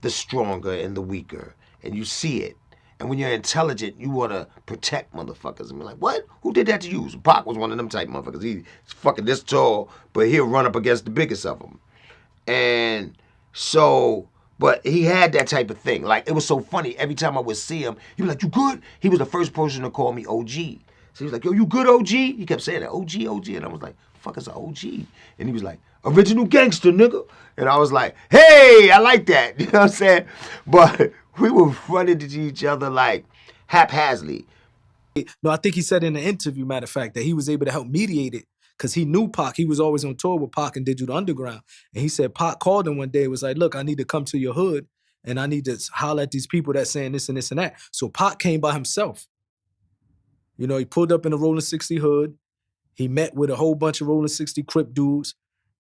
the stronger and the weaker, and you see it. And when you're intelligent, you want to protect motherfuckers and be like, what? Who did that to you? So Pac was one of them type motherfuckers. He's fucking this tall, but he'll run up against the biggest of them. And so, but he had that type of thing. Like, it was so funny. Every time I would see him, he'd be like, you good? He was the first person to call me OG. So he was like, yo, you good, OG? He kept saying that, OG, OG. And I was like, fuck is an OG? And he was like, original gangster, nigga. And I was like, hey, I like that. You know what I'm saying? But we were running into each other like haphazardly. No, I think he said in an interview, matter of fact, that he was able to help mediate it because he knew Pac. He was always on tour with Pac and Digital Underground. And he said Pac called him one day, was like, look, I need to come to your hood and I need to holler at these people that's saying this and this and that. So Pac came by himself. You know, he pulled up in a Rolling 60 hood. He met with a whole bunch of Rolling 60 Crip dudes.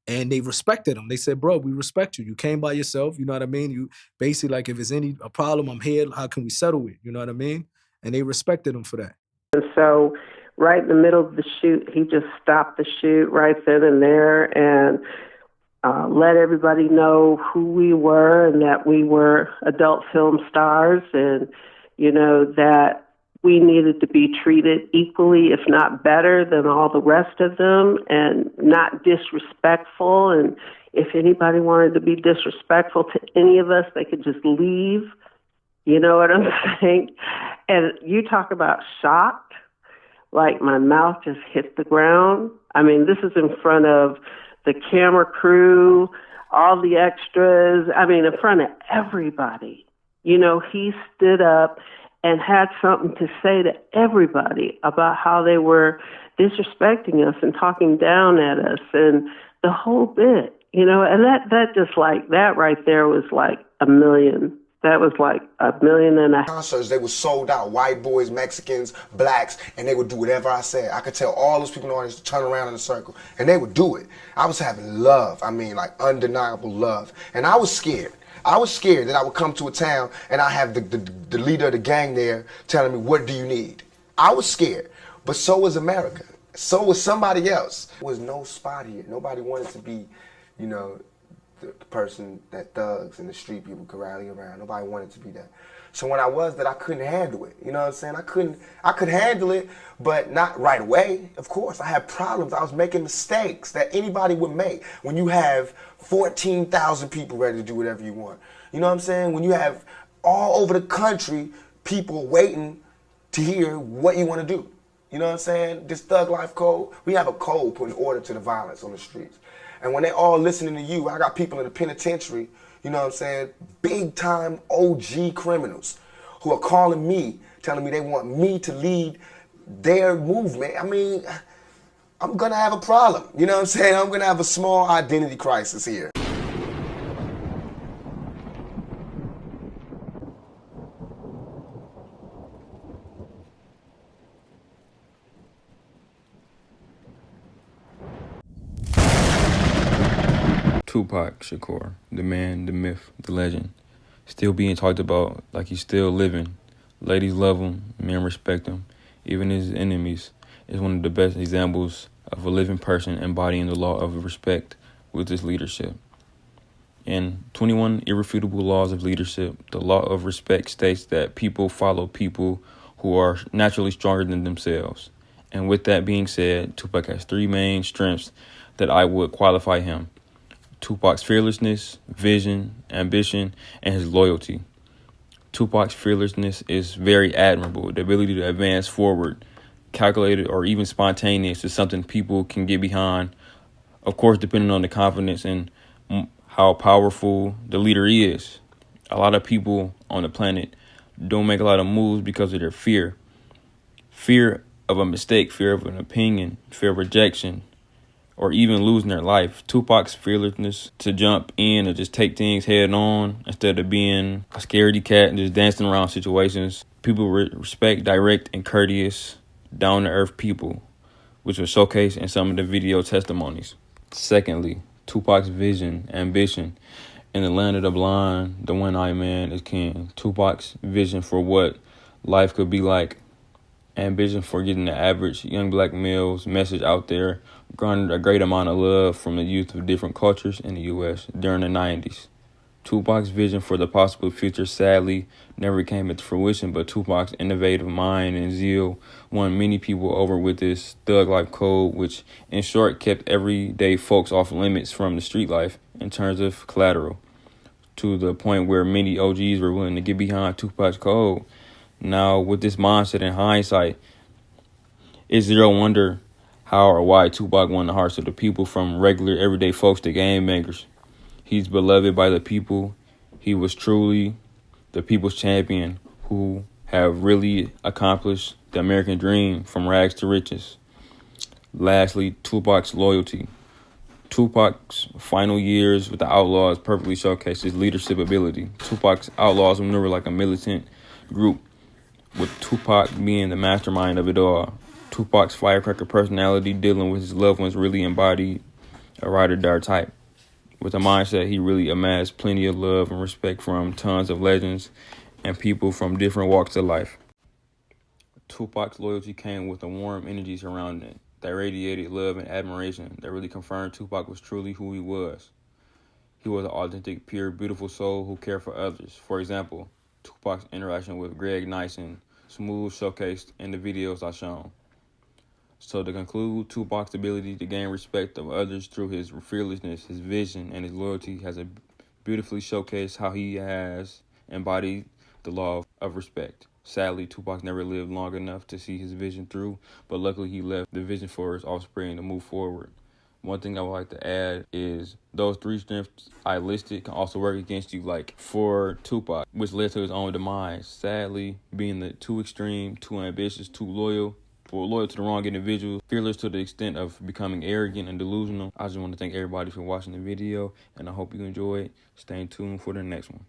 And they respected him. They said, bro, we respect you. You came by yourself, you know what I mean? You basically like, if there's a problem, I'm here. How can we settle it? You know what I mean? And they respected him for that. And so right in the middle of the shoot, he just stopped the shoot right then and there and let everybody know who we were and that we were adult film stars and, you know, that we needed to be treated equally, if not better, than all the rest of them and not disrespectful. And if anybody wanted to be disrespectful to any of us, they could just leave. You know what I'm saying? And you talk about shocked, like my mouth just hit the ground. I mean, this is in front of the camera crew, all the extras. I mean, in front of everybody. You know, he stood up and had something to say to everybody about how they were disrespecting us and talking down at us and the whole bit, you know, and that just like, that right there was like a million. That was like $1.5 million. Concerts, they were sold out, white boys, Mexicans, blacks, and they would do whatever I said. I could tell all those people in the audience to turn around in a circle, and they would do it. I was having love, I mean, like undeniable love, and I was scared. I was scared that I would come to a town and I have the leader of the gang there telling me, what do you need? I was scared, but so was America. So was somebody else. There was no spot here. Nobody wanted to be, you know, the person that thugs and the street people could rally around. Nobody wanted to be that. So when I was that, I couldn't handle it. You know what I'm saying? I could handle it, but not right away. Of course, I had problems. I was making mistakes that anybody would make when you have 14,000 people ready to do whatever you want. You know what I'm saying? When you have all over the country people waiting to hear what you want to do. You know what I'm saying? This thug life code, we have a code putting order to the violence on the streets. And when they all listening to you, I got people in the penitentiary, you know what I'm saying, big time OG criminals who are calling me, telling me they want me to lead their movement. I mean, I'm gonna have a problem, you know what I'm saying? I'm gonna have a small identity crisis here. Tupac Shakur, the man, the myth, the legend, still being talked about like he's still living. Ladies love him, men respect him, even his enemies. Is one of the best examples of a living person embodying the law of respect with his leadership. In 21 Irrefutable Laws of Leadership, the law of respect states that people follow people who are naturally stronger than themselves. And with that being said, Tupac has three main strengths that I would qualify him. Tupac's fearlessness, vision, ambition, and his loyalty. Tupac's fearlessness is very admirable. The ability to advance forward, calculated or even spontaneous, is something people can get behind. Of course, depending on the confidence and how powerful the leader is. A lot of people on the planet don't make a lot of moves because of their fear. Fear of a mistake, fear of an opinion, fear of rejection, or even losing their life. Tupac's fearlessness to jump in and just take things head on instead of being a scaredy cat and just dancing around situations. People respect direct and courteous, down-to-earth people, which was showcased in some of the video testimonies. Secondly, Tupac's vision, ambition. In the land of the blind, the one-eyed man is king. Tupac's vision for what life could be like. Ambition for getting the average young black male's message out there garnered a great amount of love from the youth of different cultures in the U.S. during the 90s. Tupac's vision for the possible future sadly never came into fruition, but Tupac's innovative mind and zeal won many people over with his thug-life code, which in short kept everyday folks off limits from the street life in terms of collateral, to the point where many OGs were willing to get behind Tupac's code. Now, with this mindset in hindsight, it's zero wonder how or why Tupac won the hearts of the people, from regular everyday folks to game makers. He's beloved by the people. He was truly the people's champion who have really accomplished the American dream from rags to riches. Lastly, Tupac's loyalty. Tupac's final years with the Outlaws perfectly showcased his leadership ability. Tupac's Outlaws maneuver like a militant group, with Tupac being the mastermind of it all. Tupac's firecracker personality dealing with his loved ones really embodied a ride-or-die type. With a mindset, he really amassed plenty of love and respect from tons of legends and people from different walks of life. Tupac's loyalty came with a warm energy surrounding it that radiated love and admiration that really confirmed Tupac was truly who he was. He was an authentic, pure, beautiful soul who cared for others. For example, Tupac's interaction with Greg Nice and Smooth showcased in the videos I shown. So to conclude, Tupac's ability to gain respect of others through his fearlessness, his vision, and his loyalty has beautifully showcased how he has embodied the law of respect. Sadly, Tupac never lived long enough to see his vision through, but luckily he left the vision for his offspring to move forward. One thing I would like to add is those three strengths I listed can also work against you, like for Tupac, which led to his own demise. Sadly, being too extreme, too ambitious, too loyal, or loyal to the wrong individual, fearless to the extent of becoming arrogant and delusional. I just want to thank everybody for watching the video, and I hope you enjoyed. Stay tuned for the next one.